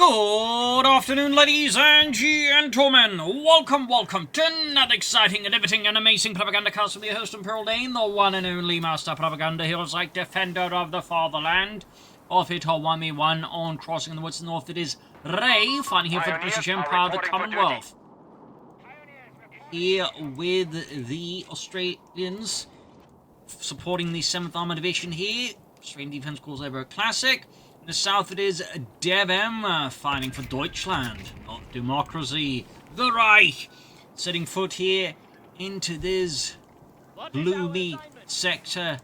Good afternoon, ladies and gentlemen. Welcome to another exciting and riveting and amazing Propagandacast with your host and Pearl Dane, the one and only Master Propaganda Heroes like defender of the fatherland. Off it all 1v1 on Crossing the Woods to the north. It is Ray, fighting here for the British Empire, the Commonwealth. Here with the Australians, supporting the 7th Armoured Division here. Australian Defence Corps Ever Classic. In the south it is DevM, fighting for Deutschland, not democracy. The Reich, setting foot here into this gloomy sector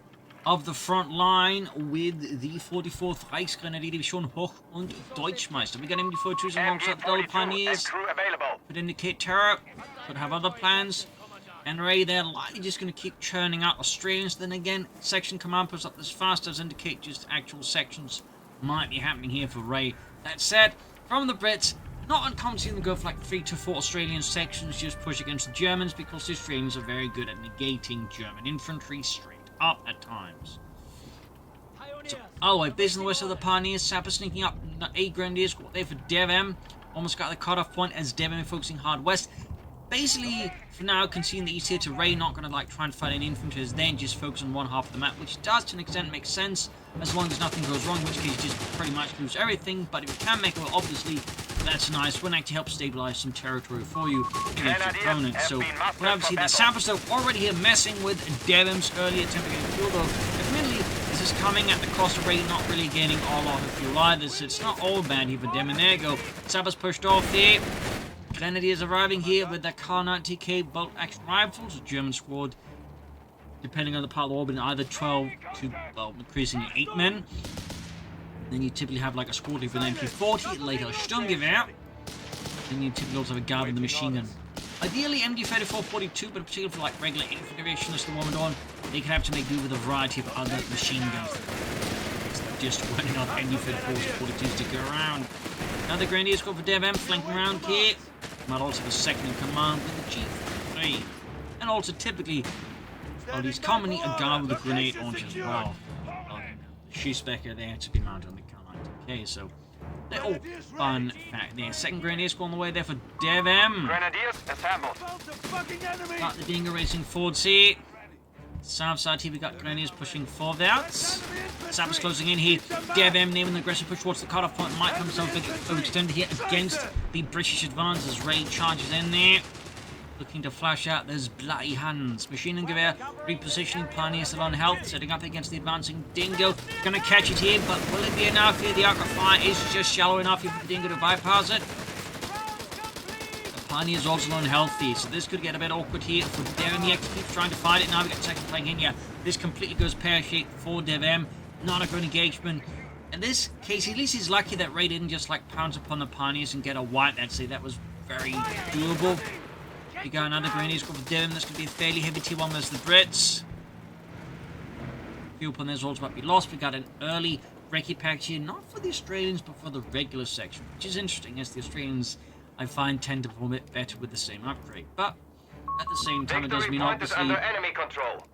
of the front line with the 44th Reichsgrenadier Division Hoch und Deutschmeister. We got MD-42s alongside the Golden Pioneers. Could indicate terror, could have other plans. And Ray, they're likely just going to keep churning out Australians. Then again, section command posts up as fast as indicate just actual sections might be happening here for Ray. That said, from the Brits, not uncommon to see them go for like 3 to 4 Australian sections, just push against the Germans, because the Australians are very good at negating German infantry straight up at times. So, based on the west of the Pioneers, Sapper sneaking up 8 Grenadiers, got there for DevM. Almost got the cutoff point as DevM focusing hard west. Basically, for now, conceding the east here to Ray, not going to like try and fight any infantry, as then just focus on one half of the map, which does to an extent make sense, as long as nothing goes wrong, in which case you just pretty much lose everything. But if you can make it, well, obviously, that's nice. Will actually help stabilize some territory for you against your opponent. So, well, obviously, the Sappers though already here messing with DevM's early attempt to get fuel, though. Admittedly, this is coming at the cost of Ray not really gaining all of the fuel either, so it's not all bad here for Dem. And there you go. Sappers pushed off here. Grenadiers arriving here with their Kar 90K bolt action rifles. A German squad, depending on the part of the orbit, either 12 to, well, increasing 8 men. Then you typically have like a squad with an MP40, later a Sturmgewehr. Then you typically also have a guard with a machine gun. Ideally MD-34-42, but particularly for like regular infantry-ish the woman on, they can have to make do with a variety of other machine guns. It's just running off MD-34-42s to go around. Another Grenadier squad for DevM flanking around here. Might also have a second in command with the G3. And also typically, or at least commonly, a guard with a grenade launcher as well. Shoespecker there to be mounted on the Kar 90K, so they're all fun fact there. Second Grenadier squad on the way there for DevM. Grenadiers assembled. Got the Dinger racing forwards here. South side here we got Grenadiers pushing forward out. Sappers closing in here. DevM naming the aggressive push towards the cutoff point. Might come himself overextended here against the British advance as Ray charges in there. Looking to flash out those bloody hands. Machine gun gewehr repositioning. Pioneers still on health, setting up against the advancing Dingo. Gonna catch it here, but will it be enough here? The arc of fire is just shallow enough here for the Dingo to bypass it. Pioneers also unhealthy, so this could get a bit awkward here for DevM. He actually keeps trying to fight it. Now we got second playing in. Yeah, this completely goes pear-shaped for DevM. Not a good engagement. In this case, at least he's lucky that Ray didn't just like pounce upon the Pioneers and get a wipe. I'd say that was very doable. You got another Grenadier squad for DevM. This could be a fairly heavy T1 versus the Brits. Fuel upon there's also about to be lost. We got an early recce package here, not for the Australians, but for the regular section, which is interesting, as the Australians, I find, tend to perform it better with the same upgrade. But at the same time, it does mean obviously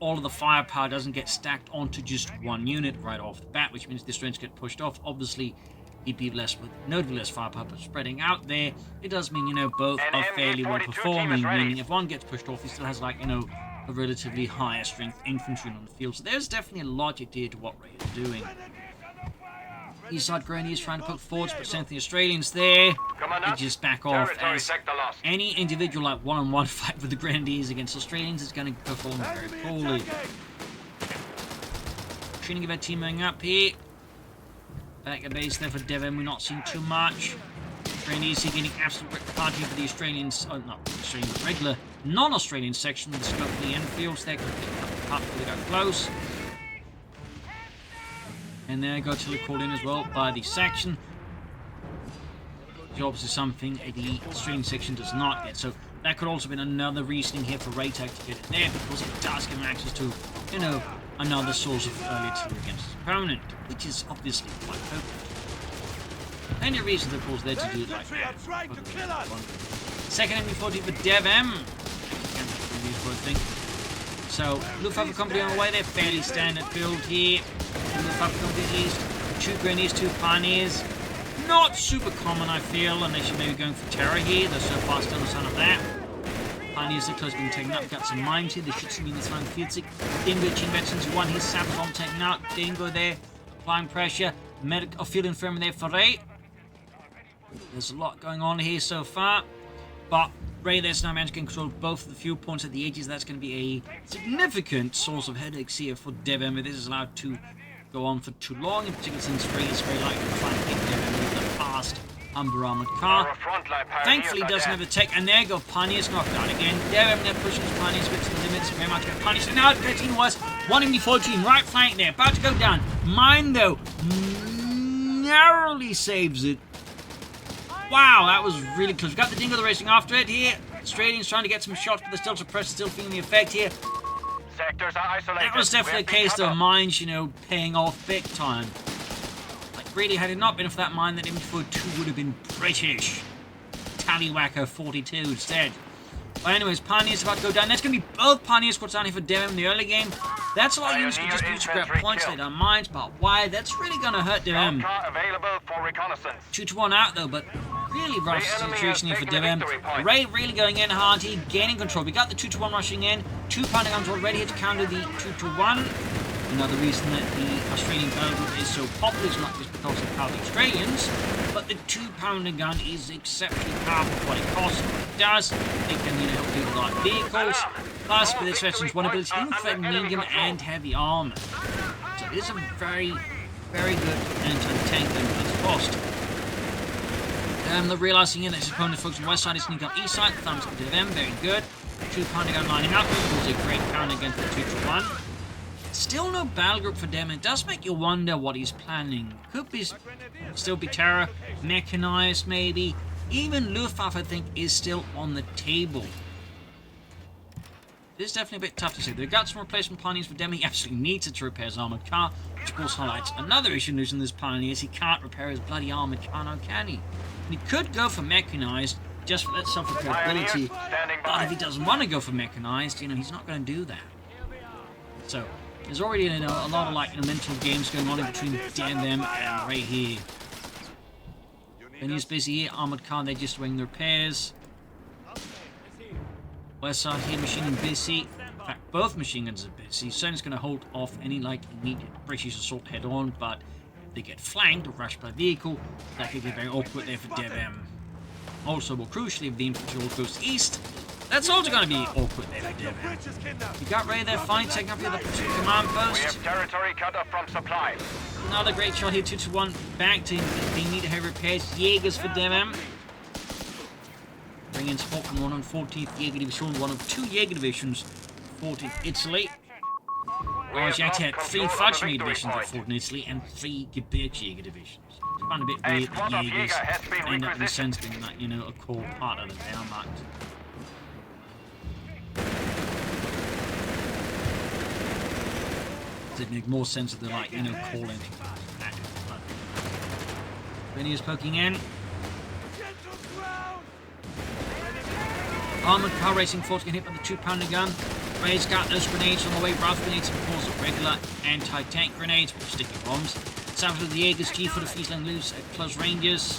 all of the firepower doesn't get stacked onto just one unit right off the bat, which means the Australians get pushed off. Obviously, he'd be less with notably less firepower, but spreading out there, it does mean, you know, both are fairly well performing, meaning if one gets pushed off, he still has, like, you know, a relatively higher strength infantry on the field. So there's definitely a logic here to what Ray is doing. East side Grenadiers trying to poke forwards, but sent the Australians there. They just back off, as any individual like one-on-one fight with the Grenadiers against Australians is going to perform very poorly. Training event teaming up here. Back at base there for DevM, we're not seeing too much. Grenadiers here getting absolute party for the Australians, oh, not Australian, but regular non-Australian section with the scope of the Enfields there, completely cut before they got close. And there got to called in as well by the section. Which is obviously something the Australian section does not get. So that could also have been another reasoning here for Raytag to get it there, because it does give him access to, you know, another source of early artillery against his opponent, which is obviously quite potent. Plenty of reasons, of course, there to do it like that. Second MD-40 for DevM. So, Luftwaffe company on the way there, fairly standard build here. Luftwaffe company at least. 2 Grenadiers, 2 Pioneers. Not super common, I feel, unless you're maybe going for terror here. There's so far still no sign of that. Pioneers are close to being taken out. We've got some mines here. They should see in this line. Fieldsig. Dingo, Chin veterans, one here. Sappers on taken out. Dingo there. Applying pressure. Field infirmary there for Ray. There's a lot going on here so far. But Ray there's now managed to control both of the fuel points at the edges. That's going to be a significant source of headaches here for DevM if this is allowed to go on for too long. In particular, since Ray is very likely to try and hit DevM with the fast Humber armored car. Thankfully, doesn't have the tech, and there go Pioneers knocked out again. DevM there pushing his Pioneers bit to the limits. Very much get punished. And now it's getting worse. 1MD14, right flank there, about to go down. Mine though, narrowly saves it. Wow, that was really close. We've got the Dingo racing after it here. Australians trying to get some shots, but they're still suppressed, still feeling the effect here. Sectors are isolated. That was definitely a case of mines, you know, paying off big time. Like, really, had it not been for that mine, that MD42 would have been British. Tallywhacker 42 instead. But anyways, Pioneers about to go down. That's going to be both Pioneer squads down here for DevM in the early game. That's a lot of units can just use to grab points later on mines, but why? That's really going to hurt DevM. 2-1 out though, but really rough situation here for DevM. Ray really going in hard here, gaining control. We got the 2-1 rushing in. 2 pounder guns already here to counter the 2-1. Another reason that the Australian battle group is so popular is not just because of how the Australians, but the 2-pounder gun is exceptionally powerful for what it costs and what it does. It can, you know, help people like vehicles. Plus, with its veterans, one ability to threaten medium and heavy armor. So it is a very, very good anti-tank gun at its cost. They're realizing here that his opponent folks on the west side is sneaking up east side. Thumbs up to them, very good. 2-pounder gun lining up, was a great counter against the 2-1. Still no battle group for them. It does make you wonder what he's planning. Could be still be terror, mechanized maybe. Even Luftwaffe, I think, is still on the table. It is definitely a bit tough to say. They've got some replacement Pioneers for them. He absolutely needs it to repair his armored car, which of course highlights another issue losing this Pioneers. He can't repair his bloody armored car now, can he? And he could go for mechanized just for that self-repairability. But if he doesn't want to go for mechanized, you know, he's not going to do that. So there's already, you know, a lot of like mental games going on in between DevM and Ray here. Benny's busy here, armored car, they're just doing the repairs. West side here, machine gun busy. In fact, both machine guns are busy. Certainly going to hold off any like immediate British assault head on, but if they get flanked or rushed by vehicle, that could get very awkward there for DevM. Also, more crucially, if the infantry all goes east, that's also going to be awkward there for DevM. You got Ray there, fine, taking up here the platoon command post. We have territory cut off from supplies. Another great shot here, 2-1, back to they need heavy repairs. Jaegers for DevM. Bring in support from 114th Jaeger Division, one of 2 Jaeger divisions fought in Italy. Whereas you actually had 3 Fallschirmjäger divisions that fought in Italy and 3 Gebirgsjäger divisions. It's found a bit weird that Jaegers end up in a sense being like, you know, a core part of the Wehrmacht. It'd make more sense if they're like, you know, calling back. Benny is poking in. Armored car racing force getting hit by the 2-pounder gun. Ray's got those grenades on the way. Ralph grenades and course of regular anti-tank grenades with sticky bombs. Sounds like the Jaegers G for the Friesland loose at close ranges.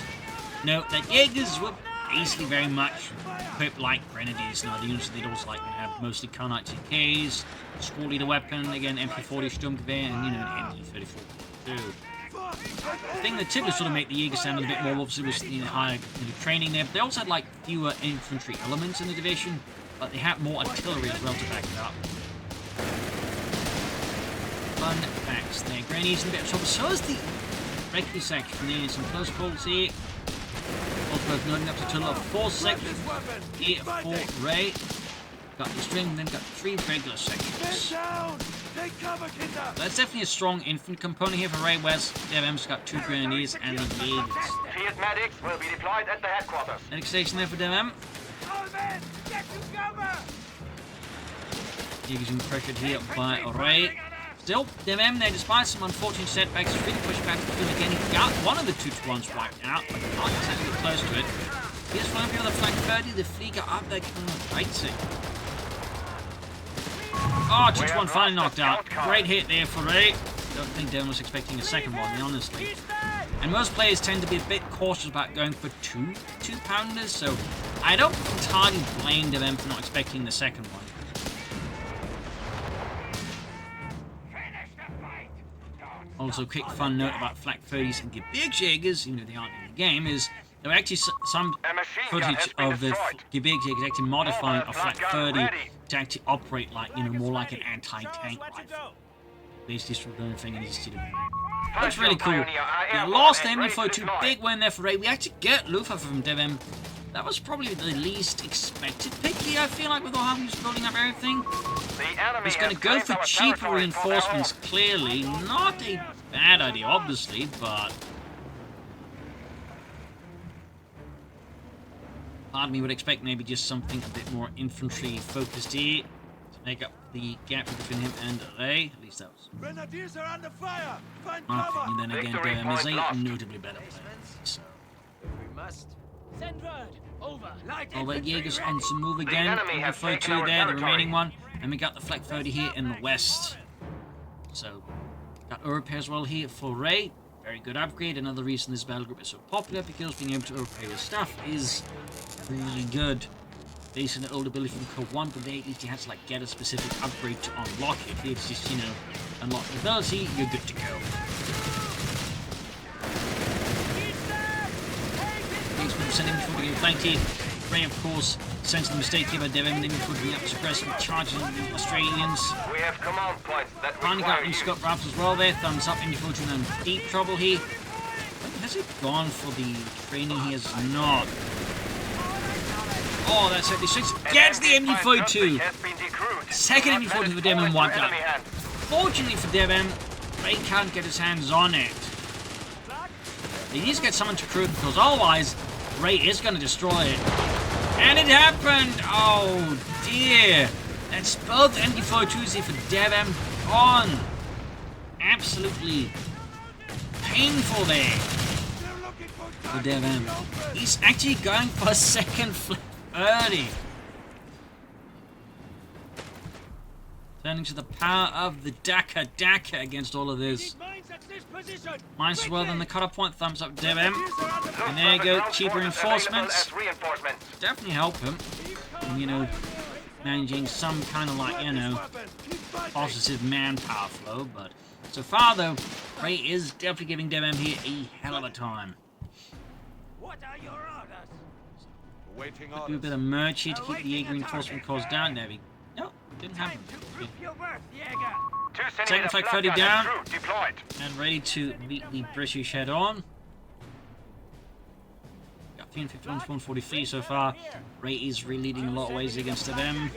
Note that Jaegers were basically very much equipped like grenadiers. Now the units they'd also like to have mostly Carnite TKs, squad leader weapon, again MP40 Sturmgewehr, and you know an MG34 too. The thing that typically sort of made the Jaeger stand a little bit more obviously was the higher training there, but they also had like fewer infantry elements in the division, but they had more artillery as well to back it up. Fun facts there. Grenadiers in a bit of trouble. So is the recce section there. Some close calls here. Both loading up to a total of 4 sections here for Ray. Got the string, then got 3 regular sections. That's definitely a strong infantry component here for Ray, whereas DevM's got 2 grenadiers and the Jaegers. Field medics will be deployed at the headquarters. Medic station there for DevM. Jaegers being pressured here by Ray. Still, DevM there, despite some unfortunate setbacks, is really pushed back to the field again. He got one of the 2-1s wiped out, but not exactly close to it. Here's one of the flank 30, the Flieger up there, coming on right side. Oh, 2-1 finally knocked out. Great hit there for Ray. Don't think DevM was expecting a second one, honestly. And most players tend to be a bit cautious about going for two-pounders, so I don't entirely blame them for not expecting the second one. Also, quick fun note about Flak 30s and Gebirgsjägers, even though they aren't in the game, is there are actually some footage of the Gebirgsjägers actually modifying a Flak 30 to actually operate like, more like an anti-tank rifle. Basically, sort of the only thing it needs to do. Looks really cool. Yeah, lost the MD42, big win there for Ray. We actually get Luftwaffe from DevM. That was probably the least expected pick here, I feel like, with how he was building up everything. He's going to go for cheaper reinforcements, clearly. Not a bad idea, obviously, but... part of me would expect maybe just something a bit more infantry-focused here to make up the gap between him and Ray. At least that was... Grenadiers are under fire! Find my cover! opinion. Then again, DevM is a notably better player. So. We must. Send word. Over. Oh, but Jaegers on some move again. The 42 there, the remaining one. And we got the Flak 30 here in the west. So, got repair as well here for Ray. Very good upgrade. Another reason this battle group is so popular, because being able to repair your stuff is really good. Based on the old ability from CoH1, but they at least you had to like get a specific upgrade to unlock it. Here it's just, unlock the ability, you're good to go. Sending before getting flanked here. Ray, of course, sensing the mistake here by DevM, leaving before getting up to aggressive, charging the Australians. We have command points that finally got them scope rifles as well there. Thumbs up, MD42 in deep trouble here. Has it gone for the training? He has not. Oh, that's 76. Gets the MD42. Second MD42 for DevM wiped out. Fortunately for DevM, Ray can't get his hands on it. He needs to get someone to crew because otherwise Ray is going to destroy it. And it happened! Oh dear! That's both MD42s here for DevM on. Absolutely painful there for DevM. He's actually going for a second flip early. Turning to the power of the Daka against all of this. Might as well than the cutoff point. Thumbs up DevM. And there you go, cheaper reinforcements. Definitely help him. And, managing some kind of like, positive manpower flow. But so far though, Ray is definitely giving DevM here a hell of a time. What are your orders? Do a bit of merch here to keep the Jaeger reinforcement costs down. There we go. Didn't happen. Second Flak 30 down and ready to meet the British head on. Got 351 to 143 so far. Ray is really leading a lot of ways against them.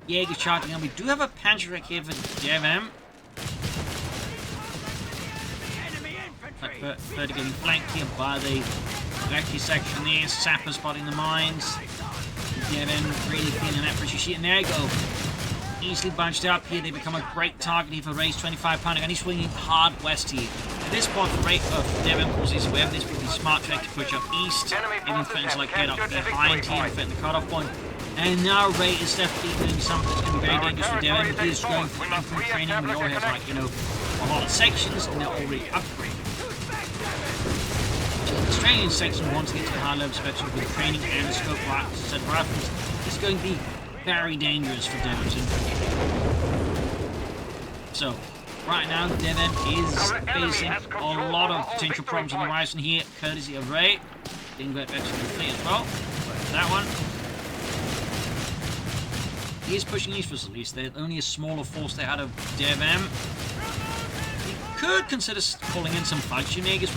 Jaeger charging on. We do have a Panzerwreck here for DevM. Flak 30 getting flanked here by the Recce section there. Sapper spotting the mines. DevM really feeling that British sheet, and there you go. Easily bunched up here. They become a great target here for Ray's 25-pounder, and he's swinging hard west here. At this point, for Ray of DevM, of course, he's aware of this, but he's smart track to push up east, even things like get up behind here, defend the cutoff point. And now Ray is definitely doing something that's going to be very dangerous for DevM. He is going for infantry training. We already have, like, a lot of sections, and they're already upgraded. The Australian section wants to get to the high level spectrum with training and scope set rifles. It's going to be very dangerous for DevM's infantry. So, right now, DevM is facing a lot of potential problems on the horizon here, courtesy of Ray. Didn't get back to the fleet as well. That one. He is pushing eastwards at least. They're only a smaller force there out of DevM. Could consider calling in some flagship Jaegers.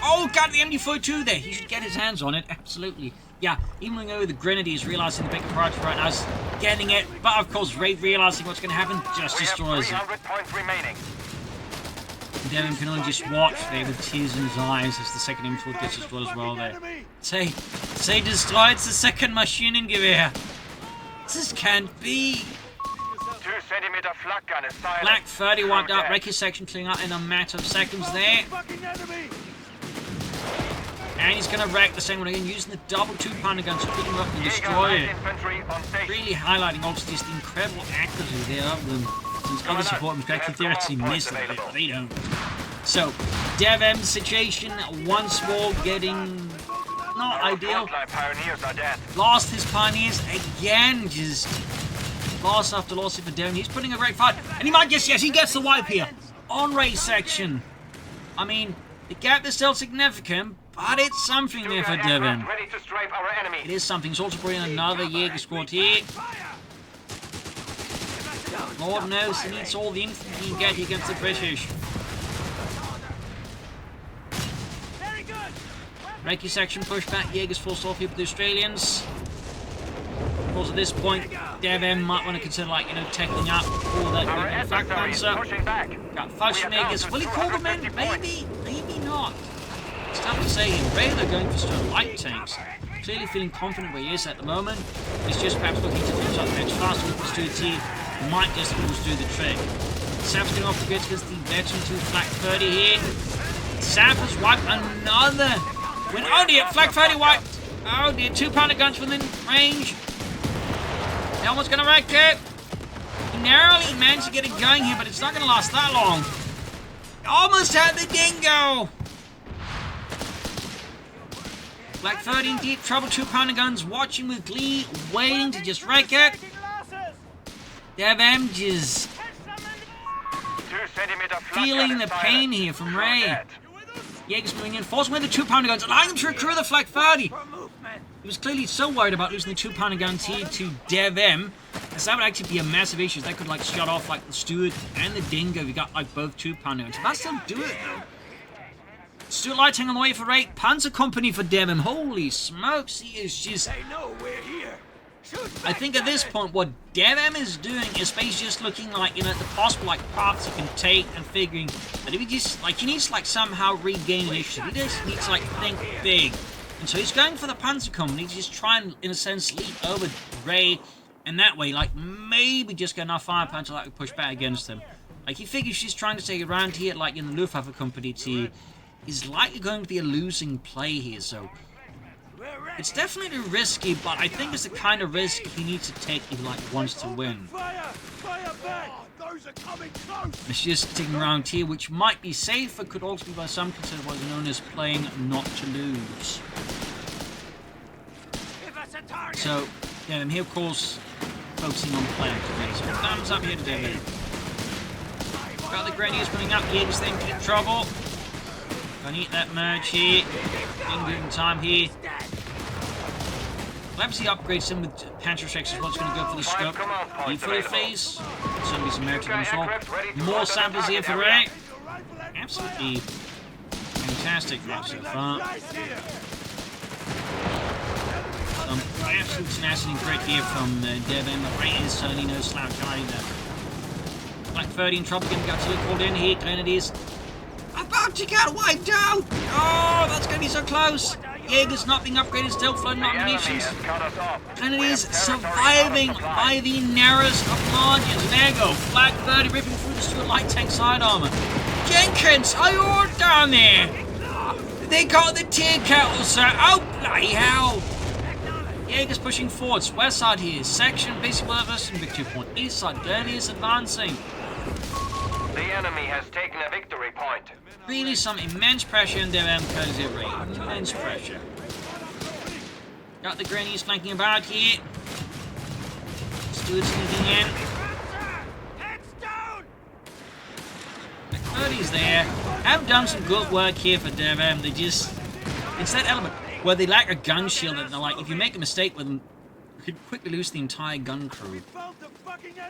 Oh, got the MD42 there. He should get his hands on it. Absolutely. Yeah, even though the Grenadiers realizing the bigger priority right now is getting it, but of course, Ray realizing what's going to happen just destroys it. Devin can only just watch there with tears in his eyes as the second MD4 gets destroyed as well there. Say destroyed the second Maschinengewehr. This can't be. 2 centimeter flak gun is silent. Flak 30 wiped out, Recce section clearing up in a matter of seconds there. And he's going to wreck the second one again using the double 2-pounder gun to pick him up and destroy it. Really highlighting also just the incredible accuracy there of them. Since other support can theoretically miss a bit, but they don't. So, DevM situation once more getting not ideal. Frontline pioneers are dead. Lost his pioneers again, just loss after loss for DevM. He's putting a great fight, and he might just, yes, he gets the wipe here on Ray section. I mean, the gap is still significant, but it's something there for DevM. Ready to strafe our enemy. It is something. He's also bringing another Jaeger squad here. Lord knows he needs all the infantry he can get against the British. Reiki section pushed back. Jaeger's forced off here with the Australians. Of course, at this point, DevM might want to consider, like, you know, taking up all that flak panzer. Got Fallschirmjägers. Will he call them in? Maybe, maybe not. It's tough to say here. Ray, they're going for stone light tanks. Clearly feeling confident where he is at the moment. He's just perhaps looking to finish up the bench faster with his 2T. Might just do the trick. Sap's getting off the grid against the veteran 2 flak 30 here. Sap has wiped another. When, oh dear, flag 30 wiped. Oh dear, 2-pounder guns within range. Elmo's gonna wreck it. He narrowly managed to get it going here, but it's not gonna last that long. Almost had the dingo. Flag 30 in deep trouble, 2-pounder guns watching with glee, waiting to just wreck it. DevM just feeling the pain here from Ray. Jaeger's moving in, forcing away the 2-pounder guns, allowing him to recruit the Flak 30. He was clearly so worried about losing the 2-pounder guns here to DevM, as that would actually be a massive issue. That could, like, shut off, like, the Stuart and the Dingo. We got, like, both 2-pounder guns. That still do it, though. Stuart Lighting on the way for Ray. Panzer Company for DevM. Holy smokes, he is just... They know we're here. I think at this point, what DevM is doing is basically just looking like, you know, the possible, like, paths he can take and figuring that if he just, like, he needs to, like, somehow regain initiative. He just needs to, like, think big. And so he's going for the Panzer Company to just try and, in a sense, leap over Ray, and that way, like, maybe just get enough firepower to, like, push back against him. Like, he figures she's trying to take it around here, like, in the Luftwaffe Company to... is likely going to be a losing play here, so... it's definitely risky, but I think it's the kind of risk he needs to take if he, like, wants to win. It's just sticking around here, which might be safe, but could also be by some considered what is known as playing not to lose. So, yeah, and here, of course, focusing on playing to win. So, thumbs up here to David. Got the Grenadiers coming up, Jaeger's then in trouble. Gonna eat that merge here. In time here. Obviously upgrades him with Panzer Strikes as well. It's going to go for the scope. He fully phase. Somebody's American as well. More samples here for Ray. Absolutely fantastic match so far. Some absolute tenacity and grit here from DevM. But Ray is certainly no slouch either. Black 30 in trouble. Getting artillery called in here. Grenadiers about to get wiped out. Oh, that's going to be so close. Jaeger's not being upgraded, still flooding out munitions. Grenadiers surviving by the narrowest of margins. There you go. Flag 30 ripping through the Stuart light tank side armor. Jenkins, are you all down there? They got the tear kettle, sir. Oh, bloody hell. Jaeger's pushing forwards. West side here. Section basically versus victory point. East side. Grenadiers advancing. The enemy has taken a victory point. Really some immense pressure in DevM courtesy of Ray. Immense pressure. Got the Grannies flanking about here. Stuart sneaking in. The 30's there. Have done some good work here for DevM. They just... it's that element where they lack a gun shield and they're like, if you make a mistake with them, you could quickly lose the entire gun crew.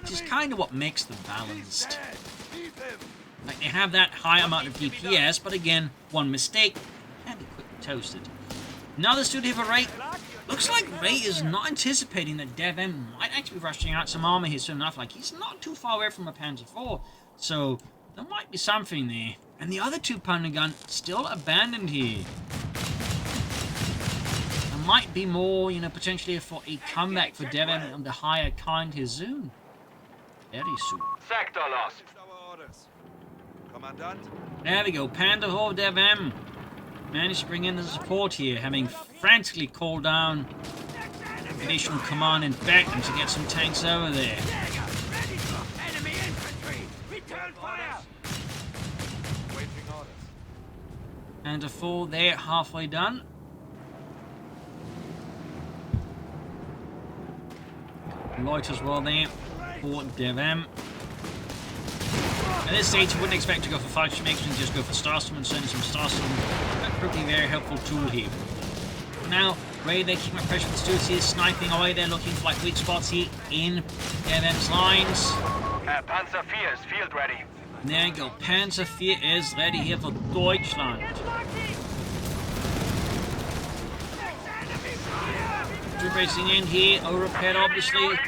Which is kind of what makes them balanced. Like, they have that high amount of DPS, but again, one mistake can be quickly toasted. Another student here for Ray. Looks like Ray is not anticipating that DevM might actually be rushing out some armor here soon enough. Like, he's not too far away from a Panzer IV, so there might be something there. And the other 2-pounder gun still abandoned here. There might be more, you know, potentially for a comeback for DevM on the higher kind here soon. Very soon. Sector lost. There we go, Panda Horde DevM managed to bring in the support here, having frantically called down additional command in Beckman to get some tanks over there. Enemy infantry! Return fire! Waiting orders. And a 4 there, halfway done. Light as well there for DevM. At this stage, you wouldn't expect to go for 5 makes and just go for Starstorm and send some Starstorm. That could be a very helpful tool here. Now, Ray, they're keeping up pressure with the Stewards here, sniping away. They're looking for like weak spots here in DevM's lines. Panzer IV is field ready. And there you go. Panzer IV is ready here for Deutschland. Troop racing in here, overhead obviously.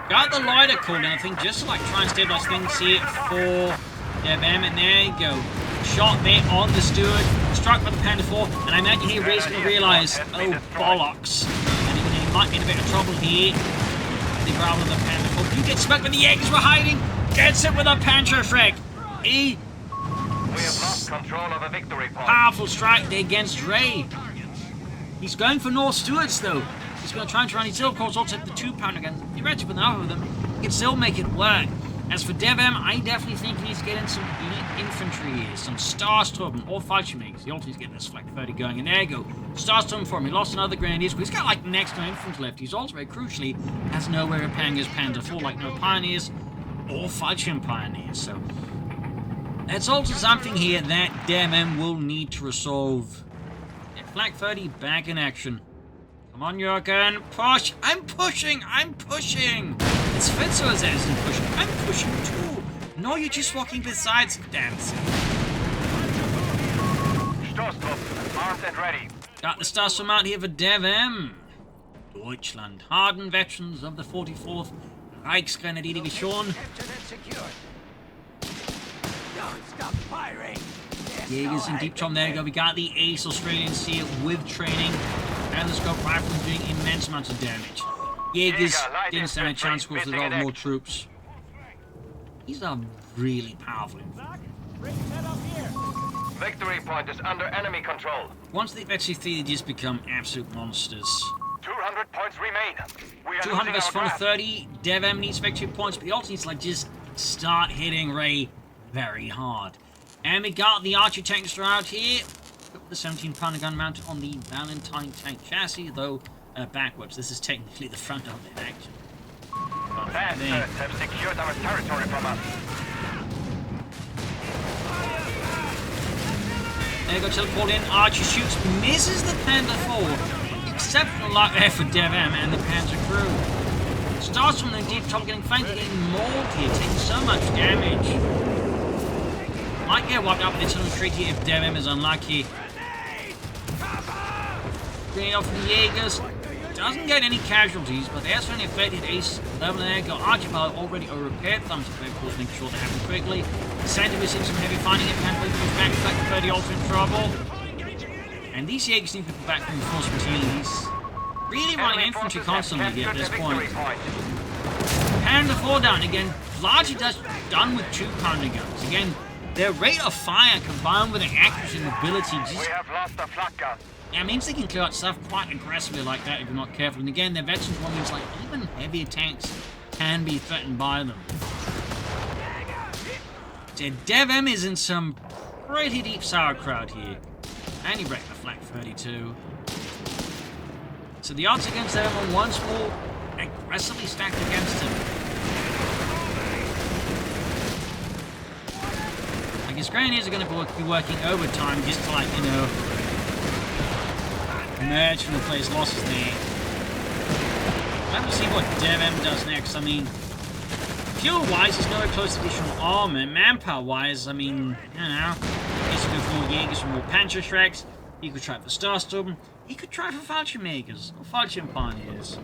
Got the lighter called in, I think, just to like try and stabilize things here for DevM. And there you go. Shot there on the Steward, struck by the Panda 4, and I imagine here Ray's going to realise, oh bollocks, and he might be in a bit of trouble here. The ground of the Panda 4. You get smoked when the Jaegers were hiding, gets it with a Panzerschreck. We have lost control of a victory point. Powerful strike there against Ray. He's going for North Stewards though. He's going to try and run. He's still, of course, also the 2-pounder again. He ready with enough of them. He can still make it work. As for DevM, I definitely think he needs to get in some infantry here, some Starstorm or Fallschirmjägers. He also needs to get this Flak 30 going. And there you go. Starstorm for him. He lost another Grenadiers. He's got like next to infantry left. He's also very crucially has nowhere repairing his Panzer 4, like no Pioneers or Fallschirm Pioneers. So that's also something here that DevM will need to resolve. Flak 30 back in action. Come on, Jurgen. Push! I'm pushing! I'm pushing! It's Fitzo as isn't pushing. I'm pushing too! No, you're just walking beside dancing. Stoßtrupp, armed and ready. Got the Starstorm out here for DevM. Deutschland. Hardened veterans of the 44th Reichsgrenadierdivision. Jaegers in deep Tom. There you go. We got the ace Australians here with training. And the scope rifle doing immense amounts of damage. Jaegers didn't stand a chance, of course, with a lot more troops. These are really powerful infantry. Victory point is under enemy control. Once they actually see, they just become absolute monsters. 200 points remain. We are 200 losing versus our ground. 430. DevM needs victory points, but he also needs to like just start hitting Ray very hard. And we got the Archer Tankster out here. The 17-pounder gun mounted on the Valentine tank chassis, though backwards. This is technically the front of it, actually. Bastards have secured our territory from us. There you go, teleport in. Archer shoots, misses the Panda 4. Exceptional luck there for DevM and the Panzer crew. Starts from the deep top, getting flanked, getting mauled here, taking so much damage. Might get wiped out with the artillery treaty if DevM is unlucky. Bringing off the Jaegers. Doesn't get any casualties, but there's only affected ace level. There you go. Archipelago already a repaired thumbs up, of course, making sure they happen quickly. Center, we're seeing some heavy fighting. It can push back, Flak 30 also in trouble. And these Jaegers need to pull back from reinforcements here. He's really running infantry constantly at this point. Panda 4 down again. Largely done with 2-pounder guns. Again, their rate of fire combined with their accuracy and mobility just... We have lost the flak gun. Yeah, it means they can clear out stuff quite aggressively like that if you're not careful. And again, their veterans one means like even heavier tanks can be threatened by them. So DevM is in some pretty deep sauerkraut here. And he wrecked the Flak 32. So the odds against them are once more aggressively stacked against him. I guess Grenadiers are going to be working overtime just to, like, you know, emerge from the place losses there. We'll have to see what DevM does next. I mean, fuel-wise, there's nowhere close to additional armor. Manpower-wise, I mean, you know, he could go for more Jaegers for more Panzerschrecks. He could try for Starstorm. He could try for Fallschirmjägers or Fallschirm Pioneers.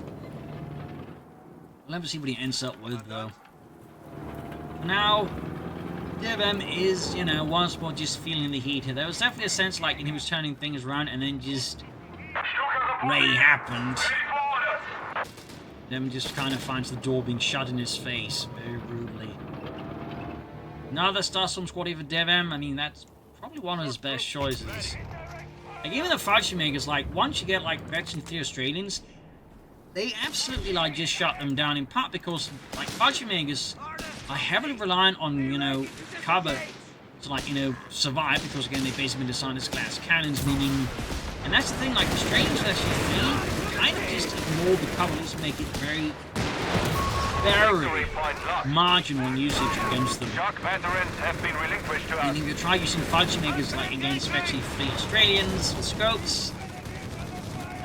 We'll have to see what he ends up with, though. Now, DevM is, you know, once more just feeling the heat here. There was definitely a sense like he was turning things around and then just... Ray happened. Then just kind of finds the door being shut in his face very rudely. Another Starstorm squad here for DevM. I mean, that's probably one of his best choices. Like, even the Fallschirmjägers, like, once you get, like, veteran 3 Australians, they absolutely, like, just shut them down, in part because, like, Fallschirmjägers are heavily reliant on, you know, cover to, like, you know, survive, because again they've basically been designed as glass cannons, meaning, and that's the thing, like the Australians actually kind of just ignore the cover, just make it very marginal in usage against them. Shock veterans have been relinquished to us. And if you try using fudge makers, like against especially fleet Australians with scopes,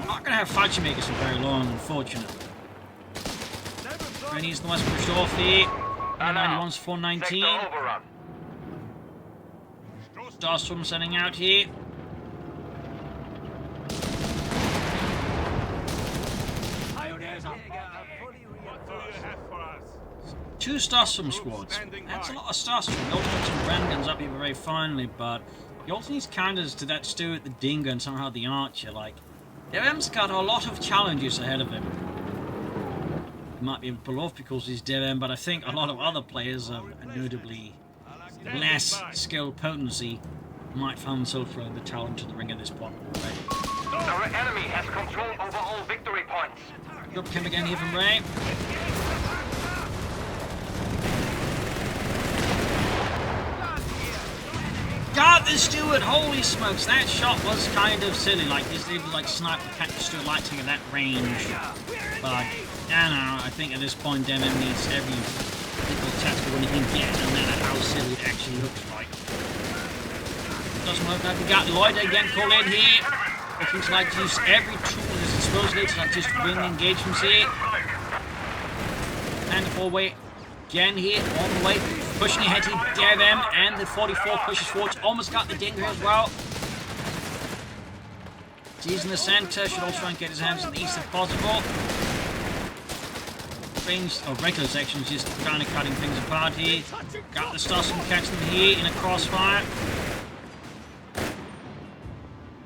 I'm not gonna have fudge makers for very long, unfortunately. Australians the west pushed off here. 91's 419. Starstorm sending out here. Two Starstorm squads. That's a lot of Starstorm. The Ultimates and Ren guns up here very finely, but he also needs counters to that Stuart, the Dingo, and somehow the Archer. Like, DevM's got a lot of challenges ahead of him. He might be able to pull off because he's DevM, but I think a lot of other players of notably less skill potency might find themselves throwing the towel into the ring at this point already. Our enemy has control over all victory points. Drop him again here from Ray. God, the Steward! Holy smokes, that shot was kind of silly. Like, this did like snipe the catch Steward lighting at that range. But I don't know. I think at this point, DevM needs every little tactical when he can get, no matter how silly it actually looks like. Doesn't work out. We got Lloyd again called in here. Looking to like use every tool at his disposal to like just win the engagements here. And the four-way again here, on the way. Pushing ahead to DevM, and the 44 pushes forward. Almost got the Dingo as well. He's in the center. Should also try and get his hands on the east if possible. Things, or regular sections, just kind of cutting things apart here. Got the Starstorm catching them here in a crossfire.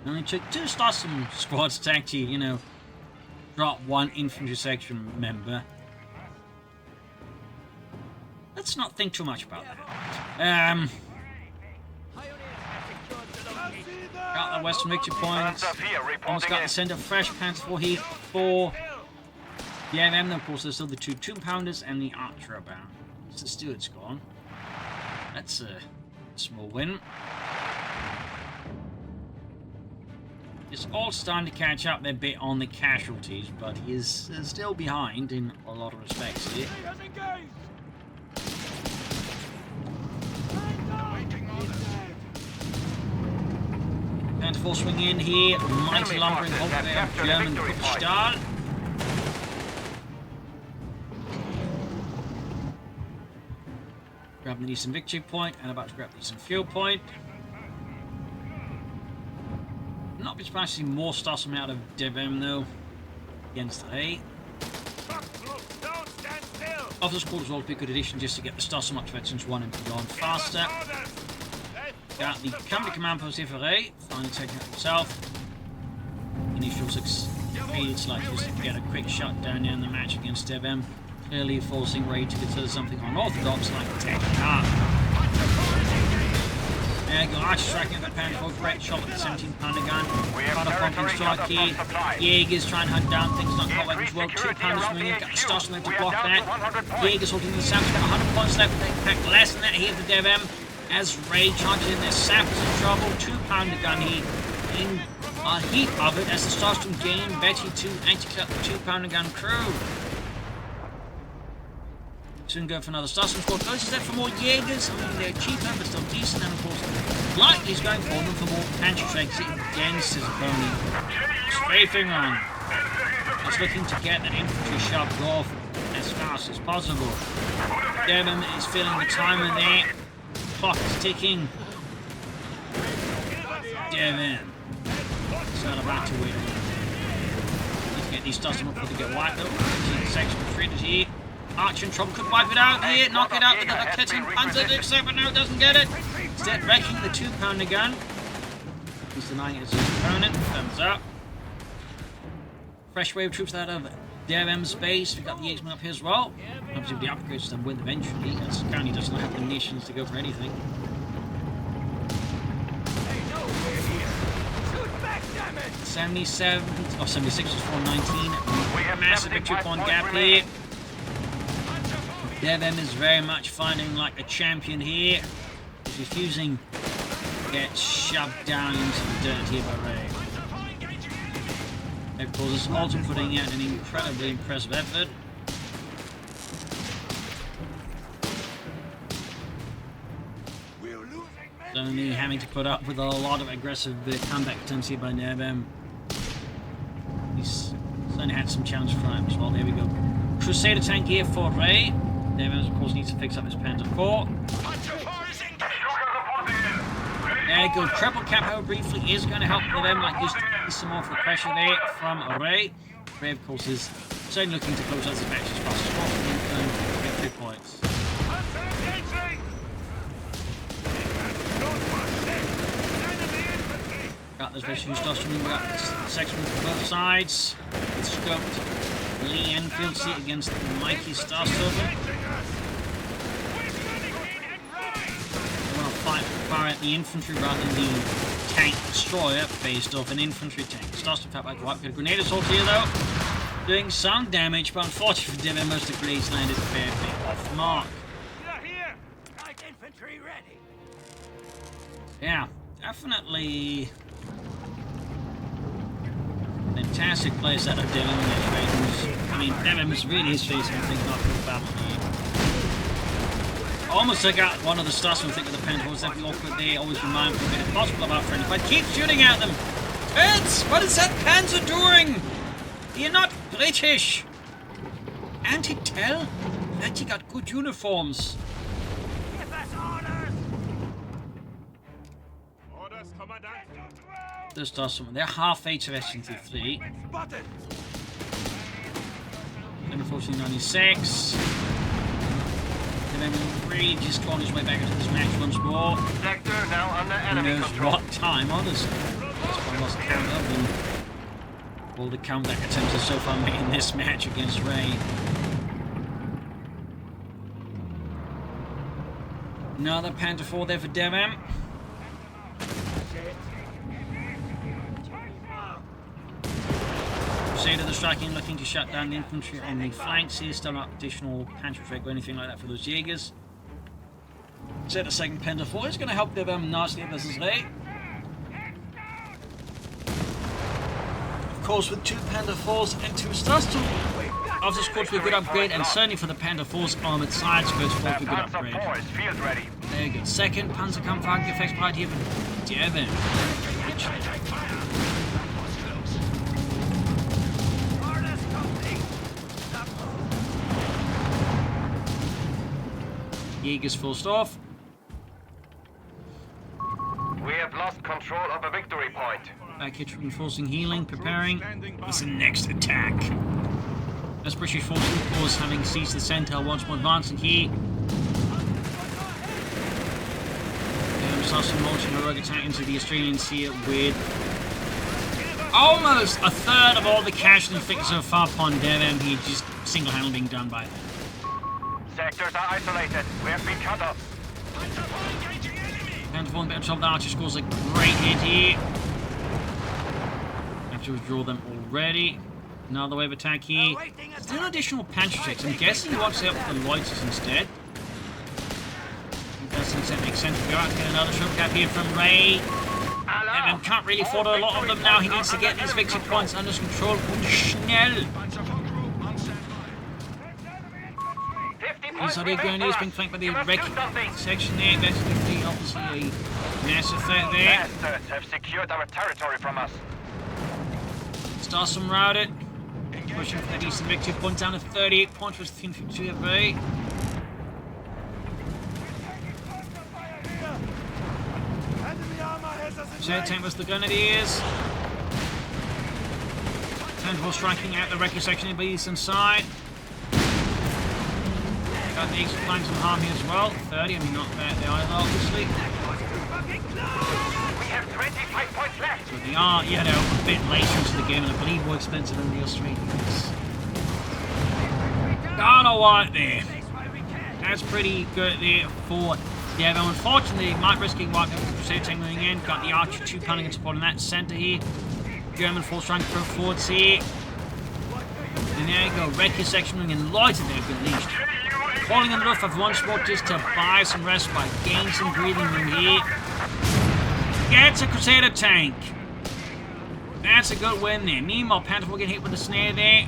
Only took two Starstorm squads to actually, you know, drop one infantry section member. Let's not think too much about that. Got the Western victory points. Almost got the center fresh pants for heat for the DevM. Of course, there's still the two 2-pounders and the Archer about. So the Stewart's gone. That's a small win. It's all starting to catch up a bit on the casualties, but he is still behind in a lot of respects here. And full swing in here, mighty lumbering hold there, German Kupstahl. Grabbing the Eastern victory point and about to grab the Eastern fuel point. Not be surprised to see more Starstorm out of DevM though against A. Of the squad as well, would be a good addition just to get the Starstorm up to veterans 1 and beyond faster. Got the company command post here for A, finally taking it himself. Initial succeeds like just to get a quick shot down in the match against DevM. Clearly forcing Ray to consider something unorthodox like tech car. There you go, Archer striking at that pound for a great shot with the 17-pounder gun. Cutter pumping strike here. Jaegers trying to hunt down things not quite working as well. 2-pounders swinging, got the Starstorm to block that. Jaegers holding the south, got 100 points left, they pack less than that here for DevM. As Ray charges in there, Sap is in trouble. 2-pounder gun here in a heap of it as the Starstorm gain Betty to anti-clear the 2-pounder gun crew. Soon go for another Starstorm squad. Goes instead for more Jaegers. I mean, they're cheaper but still decent, and of course, likely he's going for them for more pantry strikes against his opponent. Strafing on. He's looking to get that infantry shoved off as fast as possible. DevM is feeling the timer there. Clock is ticking. DevM. So about to win. Let's get these Starstorm before they get wiped though. Section treated here. Archer in trouble, could wipe it out here, knock it out with the Kitten Panzer Dixer, but no, doesn't get it. Instead, wrecking the 2-pounder gun. He's denying it as his opponent. Thumbs up. Fresh wave of troops out of DevM's base. We've got the X-Men up here as well. Obviously, with the upgrades, then win eventually, as currently does not have the nations to go for anything. 77, or 76 is 419. Massive victory point gap here. DevM is very much fighting like a champion here. is refusing to get shoved down into the dirt here by Ray. Of course, is also putting in an incredibly impressive effort. Only having to put up with a lot of aggressive comeback attempts here by DevM. He's certainly had some challenge for him as well. There we go. Crusader tank here for Ray. DevM, of course, needs to fix up his Panther 4. There you go. Triple cap, however, briefly is going to help DevM, like just some more for the pressure there from Ray. Ray, of course, is certainly looking to close out this match as fast as possible and get 3 points. Got those very huge dust removal, got this section from both sides. It's scoped. Lee Enfield seat against the mighty Starstormer. They want to fire at the infantry rather than the tank destroyer based off an infantry tank. Starstormer felt like wipe. Got a grenade assault here though, doing some damage, but unfortunately for DevM, most of the grenades landed fair bit off mark. Infantry ready. Yeah, definitely. Fantastic place out of DevM in this race. I mean, DevM is really his face and things not good battle here. Almost took out one of the Starstorm, think of the Panther. It's definitely awkward there. Always remind me of it possible about friendly fight. Keep shooting at them! Turds! What is that Panther doing? You're not British! Can't you tell? That you got good uniforms. Give us orders! Orders, Commandant! The Starstorm, they're half HFS-23. Spotted! Number 1496. And then we'll really just clawing his way back into this match once more. Sector now under Who enemy knows control. what time, honestly. That's why I lost count of them. All the comeback attempts are so far made in this match against Ray. Another Panther 4 there for DevM. Crusader the striking, looking to shut down the infantry on the flanks here. Still not additional pantry trick or anything like that for those Jaegers. So the second Panther 4 is going to help DevM nicely versus Ray. Of course, with 2 Panther 4s and 2 Starstorm, after scored for a good upgrade, and certainly for the Panther 4's armored side, scores for a good Panzer upgrade. 4 is field ready. There you go. Second Panzerkampfwagen effects right here for DevM. Jaegers forced off. We have lost control of a victory point. Back here, reinforcing healing, preparing. What's the next attack? As British forces, of course, having seized the center, once more advancing here. Some launching a heroic attack into the Australian Sea with almost a third of all the casualty inflicted so far upon DevM. He just single-handedly being done by them. Sectors are isolated. We have been cut off. And falling better job, the Archer scores a great hit here. Have to withdraw them already. Another wave attack here. Still additional pantry checks. I'm guessing he wants to help the Loiters instead. Doesn't make sense to go out and get another shot cap here from Ray. DevM can't really afford a lot of them now. He needs to get these victory points under control. Schnell. These are the Grenadiers being flanked by the wreck section there. That's obviously a massive threat there. Bastards have secured our territory from us. Starstorm routed. Pushing for the decent victory point down to 38 points with 52 of Ray. Jet tank was the Grenadiers. Tentacles striking out the wreckage section by the eastern side. Got the extra flanks on harm here as well. 30, I mean not bad there either, obviously. We have 25 points left. So they are, you know, a bit later into the game and I believe more expensive than the Australians. Got a white there. That's pretty good there for DevM. Unfortunately, might risk getting wiped out with the Crusader tank moving in. Got the Archer 2 pounding and supporting that centre here. German force trying to throw forwards here. And there you go, wreckage section moving in light of their good least. Calling on the Luftwaffe once more just to buy some respite, gain some breathing room here. Gets a Crusader tank. That's a good win there. Meanwhile, Panther will get hit with a snare there.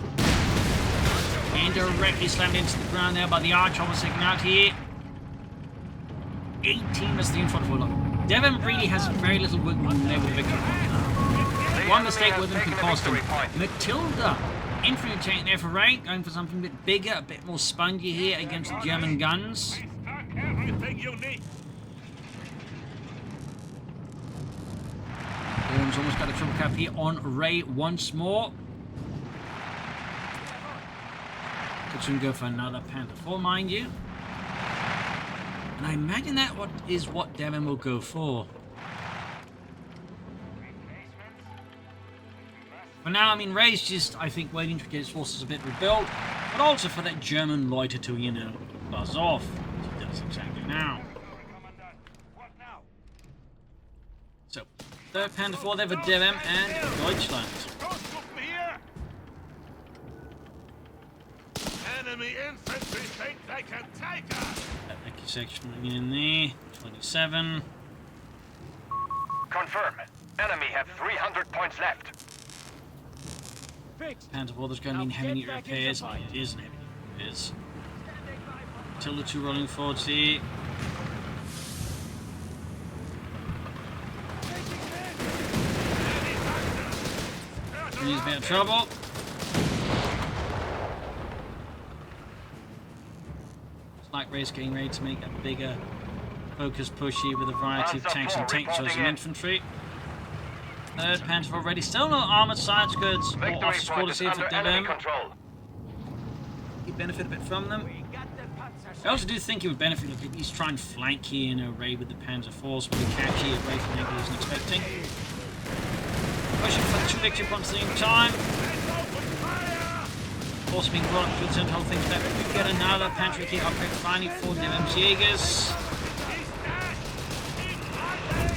And directly slammed into the ground there by the Arch, almost taken out here. 18 as the infantry. Look, DevM really has very little wiggle room there with Victor. One mistake with him can cost him. Matilda, infantry tank there for Ray, going for something a bit bigger, a bit more spongy here against the German guns. Durham's almost got a triple cap here on Ray once more. Could soon go for another Panther 4, mind you. And I imagine that is what DevM will go for. For now, I mean, Ray's just, I think, waiting to get his forces a bit rebuilt, but also for that German loiter to, you know, buzz off, which he does exactly now. So, third Panther 4 there for DevM and Deutschland. Enemy infantry think they can take us. Section in there, 27. Confirm. Enemy have 300 points left. Panther 4 there's going to be heavy repairs. It is heavy repairs. Tilda 2 rolling forwards here. He's a bit of trouble. Like Ray's getting ready to make a bigger focus push here with a variety of tanks and tank shows and infantry. Third Panther already. Still no armoured side skirts or officer quarters here for DevM. He'd benefit a bit from them. I also do think he would benefit if he's trying to flank here in a Ray with the Panzer Force with a catch here Ray from angle isn't expecting. Pushing for the 2 victory points at the same time. Force being brought up to the whole thing's back. We get another pantry key upgrade finally for DevM's Jaegers.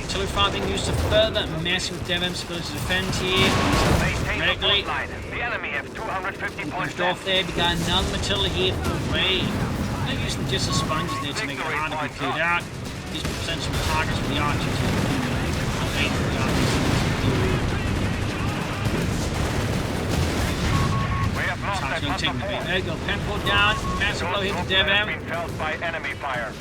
Artillery fire being used to further mess with DevM's ability to defend here. Correctly. The enemy have 250 points Pushed off there, began another Matilda here for Ray. They're using just the sponges there to make it hard to be cleared out. These present some targets for the archers. There you go, Penfold down, massive blow here to DevM. By enemy fire.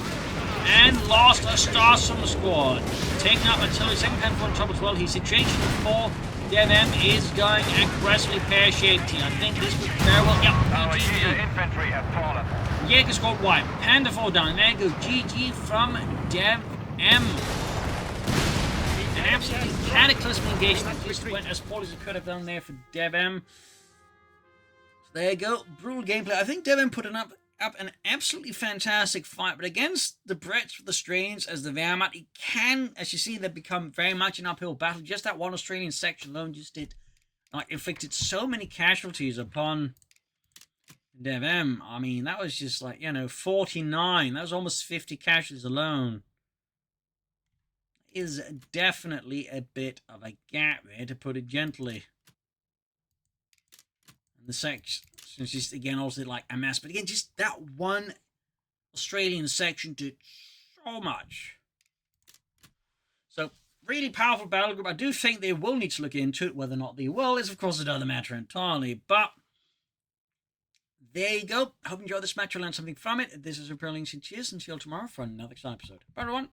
And lost a Starsum squad. Taking out Matilda, second Penfold in trouble as well. His situation for DevM is going aggressively pear-shaped here. I think this would very well. Yep, Our infantry have fallen. Jaeger squad wide. Panda 4 down. And there you go, GG from DevM. An absolutely cataclysmic engagement. This went as poorly as it could have done there for DevM. There you go, brutal gameplay. I think DevM put up an absolutely fantastic fight, but against the breadth of the Australians as the Wehrmacht, it can, as you see, they've become very much an uphill battle. Just that one Australian section alone just did, inflicted so many casualties upon DevM. I mean, that was just 49. That was almost 50 casualties alone. Is definitely a bit of a gap there, to put it gently. The section is just, again, also like a mess. But again, just that one Australian section did so much. So, really powerful battle group. I do think they will need to look into it. Whether or not they will is, of course, another matter entirely. But there you go. I hope you enjoyed this match. You'll learn something from it. This is Super Links and cheers. And see you all tomorrow for another exciting episode. Bye, everyone.